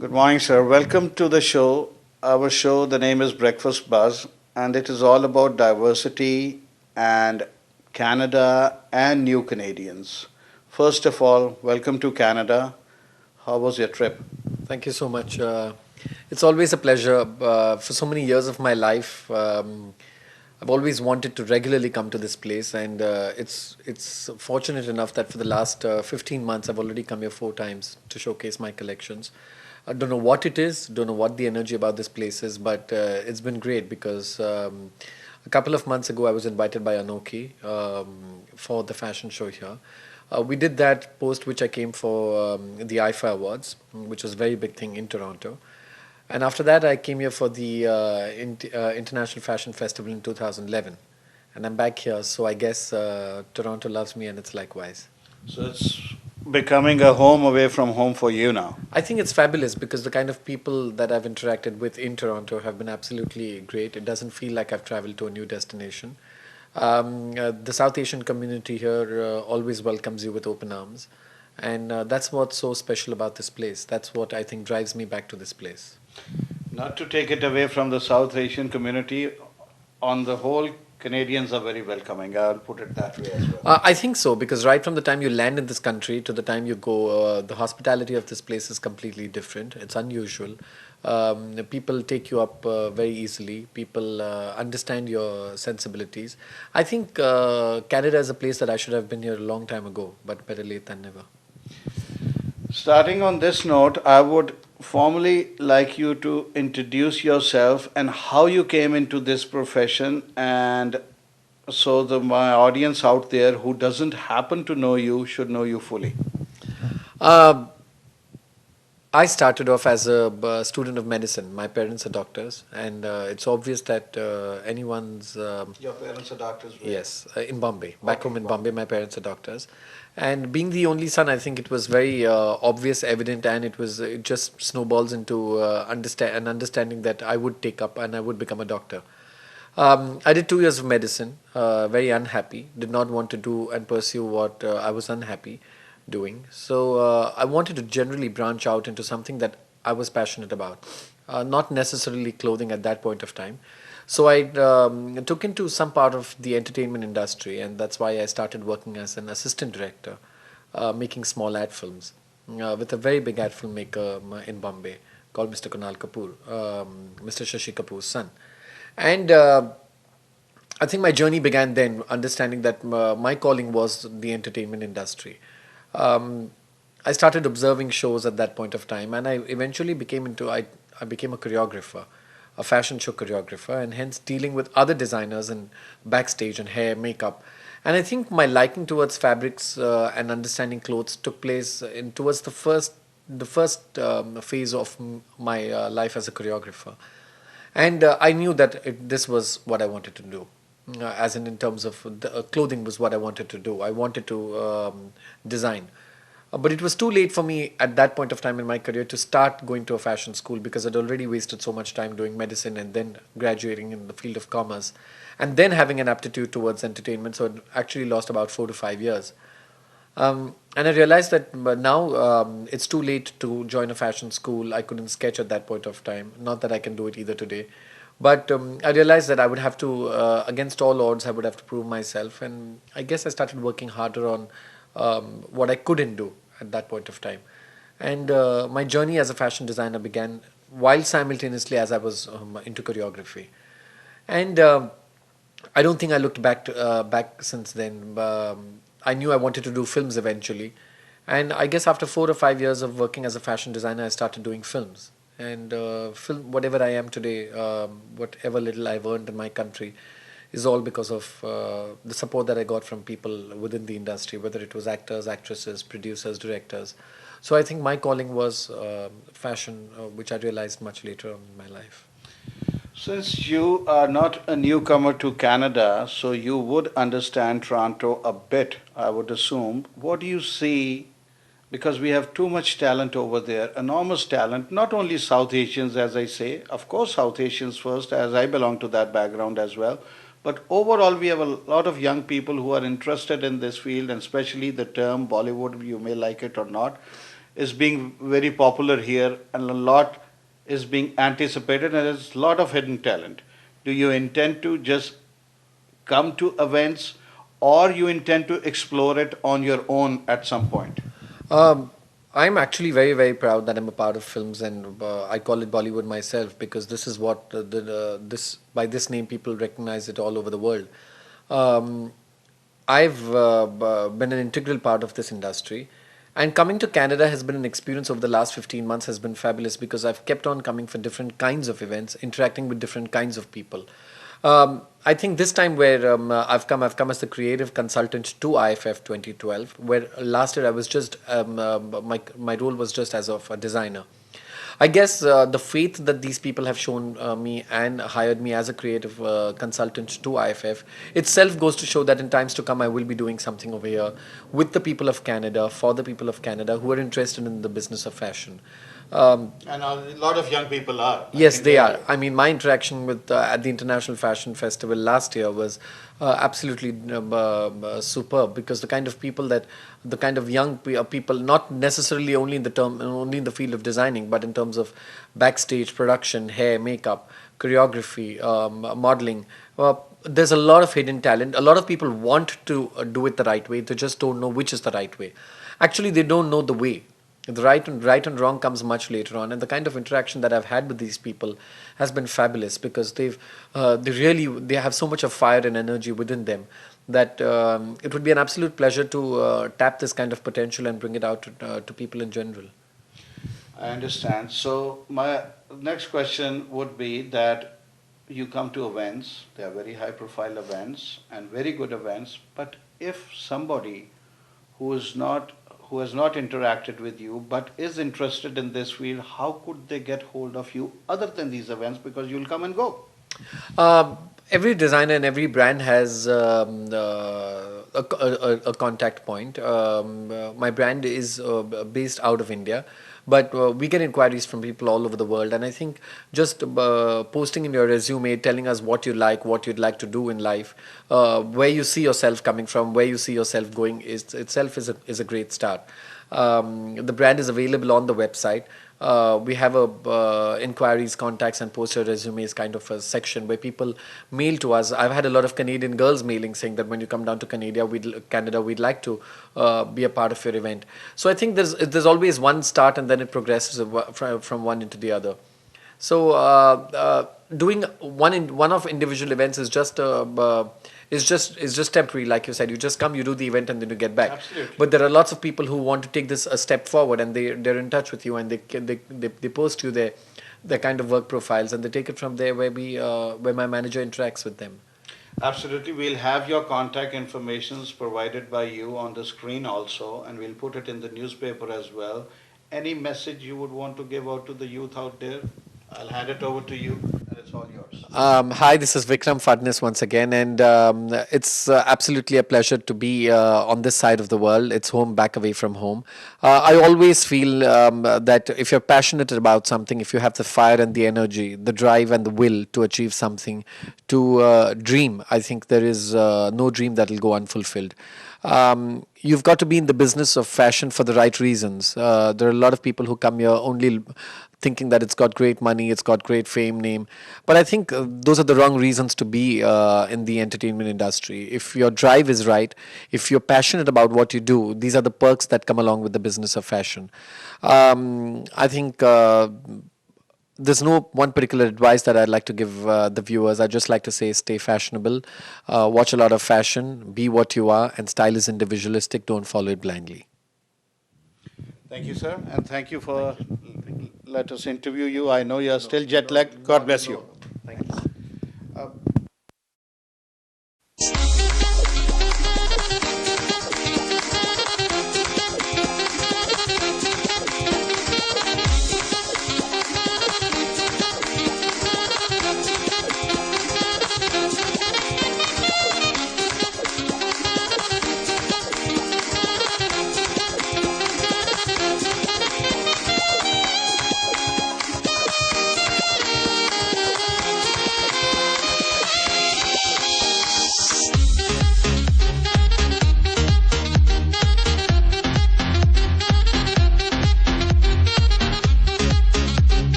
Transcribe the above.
Good morning, sir. Welcome to the show. Our show, the name is Breakfast Buzz, and it is all about diversity and Canada and new Canadians. First of all, welcome to Canada. How was your trip? Thank you so much. It's always a pleasure. For so many years of my life, I've always wanted to regularly come to this place, and it's fortunate enough that for the last 15 months, I've already come here 4 times to showcase my collections. I don't know what it is, don't know what the energy about this place is, but it's been great because a couple of months ago, I was invited by Anoki for the fashion show here. We did that post which I came for the IFA Awards, which was a very big thing in Toronto. And after that, I came here for the International Fashion Festival in 2011. And I'm back here, so I guess Toronto loves me and it's likewise. So it's becoming a home away from home for you now. I think it's fabulous because the kind of people that I've interacted with in Toronto have been absolutely great. It doesn't feel like I've traveled to a new destination. The South Asian community here always welcomes you with open arms. And that's what's so special about this place. That's what I think drives me back to this place. Not to take it away from the South Asian community, on the whole, Canadians are very welcoming. I'll put it that way as well. I think so because right from the time you land in this country to the time you go, the hospitality of this place is completely different. It's unusual. People take you up very easily. People understand your sensibilities. I think Canada is a place that I should have been here a long time ago, but better late than never. Starting on this note, I would formally like you to introduce yourself and how you came into this profession, and so the my audience out there who doesn't happen to know you should know you fully. Uh, I started off as a student of medicine. My parents are doctors, and it's obvious that anyone's Your parents are doctors, where? yes, in Bombay. Back Okay, home in in Bombay. Bombay, my parents are doctors. And being the only son, I think it was very obvious, evident, and it just snowballs into an understanding that I would take up and I would become a doctor. I did 2 years of medicine, very unhappy, did not want to do and pursue what I was unhappy doing. So I wanted to generally branch out into something that I was passionate about, not necessarily clothing at that point of time. So I took into some part of the entertainment industry, and that's why I started working as an assistant director, making small ad films with a very big ad filmmaker in Bombay called Mr. Kunal Kapoor, Mr. Shashi Kapoor's son. And I think my journey began then, understanding that my calling was the entertainment industry. Um, I started observing shows at that point of time, and I eventually I became a choreographer, a fashion show choreographer, and hence dealing with other designers and backstage and hair, makeup. And I think my liking towards fabrics and understanding clothes took place in towards the first phase of my life as a choreographer. And I knew that this was what I wanted to do, as in terms of clothing was what I wanted to do. I wanted to design. But it was too late for me at that point of time in my career to start going to a fashion school because I'd already wasted so much time doing medicine and then graduating in the field of commerce and then having an aptitude towards entertainment. So I'd actually lost about 4 to 5 years. And I realized that now it's too late to join a fashion school. I couldn't sketch at that point of time. Not that I can do it either today. But I realized that I would have to, against all odds, I would have to prove myself. And I guess I started working harder on what I couldn't do at that point of time. And my journey as a fashion designer began while simultaneously as I was into choreography. And I don't think I looked back since then. I knew I wanted to do films eventually, and I guess after 4 or 5 years of working as a fashion designer, I started doing films. And film, whatever I am today, whatever little I've earned in my country, is all because of the support that I got from people within the industry, whether it was actors, actresses, producers, directors. So I think my calling was fashion, which I realized much later on in my life. Since you are not a newcomer to Canada, so you would understand Toronto a bit, I would assume. What do you see? Because we have too much talent over there, enormous talent, not only South Asians, as I say, of course, South Asians first, as I belong to that background as well. But overall, we have a lot of young people who are interested in this field, and especially the term Bollywood, you may like it or not. is being very popular here, and a lot is being anticipated, and there's a lot of hidden talent. Do you intend to just come to events, or you intend to explore it on your own at some point? Um, I'm actually very, very proud that I'm a part of films, and I call it Bollywood myself because this is what this by this name people recognize it all over the world. Um, I've been an integral part of this industry, and coming to Canada has been an experience over the last 15 months has been fabulous because I've kept on coming for different kinds of events, interacting with different kinds of people. I think this time where I've come as the creative consultant to IFF 2012, where last year I was just my role was just as of a designer. I guess the faith that these people have shown me and hired me as a creative consultant to IFF itself goes to show that in times to come I will be doing something over here with the people of Canada, for the people of Canada who are interested in the business of fashion. And a lot of young people are. I Yes, think they they are. are. I mean, my interaction with at the International Fashion Festival last year was absolutely superb because the kind of young people, not necessarily only in the field of designing, but in terms of backstage production, hair, makeup, choreography, modeling. There's a lot of hidden talent. A lot of people want to do it the right way. They just don't know which is the right way. Actually, they don't know the way. The right and wrong comes much later on, and the kind of interaction that I've had with these people has been fabulous because they have so much of fire and energy within them that it would be an absolute pleasure to tap this kind of potential and bring it out to people in general. I understand. So my next question would be that you come to events, they are very high profile events and very good events, but if somebody who is not who has not interacted with you but is interested in this field, how could they get hold of you other than these events because you'll come and go? Uh, every designer and every brand has a contact point. My brand is based out of India, but we get inquiries from people all over the world. And I think just posting in your resume, telling us what you like, what you'd like to do in life, where you see yourself coming from, where you see yourself going, is itself is a great start. The brand is available on the website. We have a inquiries, contacts, and poster resumes kind of a section where people mail to us. I've had a lot of Canadian girls mailing saying that when you come down to Canada, we'd like to be a part of your event. So I think there's always one start and then it progresses from one into the other. So doing one of individual events is just temporary, like you said. You just come, you do the event, and then you get back. Absolutely. But there are lots of people who want to take this a step forward, and they're in touch with you, and they post you their kind of work profiles, and they take it from there where my manager interacts with them. Absolutely. We'll have your contact informations provided by you on the screen also, and we'll put it in the newspaper as well. Any message you would want to give out to the youth out there? I'll hand it over to you, and it's all yours. Hi, this is Vikram Phadnis once again, and it's absolutely a pleasure to be on this side of the world. It's home, back away from home. I always feel that if you're passionate about something, if you have the fire and the energy, the drive and the will to achieve something, to dream, I think there is no dream that will go unfulfilled. You've got to be in the business of fashion for the right reasons. There are a lot of people who come here only thinking that it's got great money, it's got great fame, name. But I think those are the wrong reasons to be in the entertainment industry. If your drive is right, if you're passionate about what you do, these are the perks that come along with the business of fashion. I think there's no one particular advice that I'd like to give the viewers. I'd just like to say stay fashionable, watch a lot of fashion, be what you are, and style is individualistic. Don't follow it blindly. Thank you, sir, and thank you for let us interview you. I know you are still jet lagged. God bless you.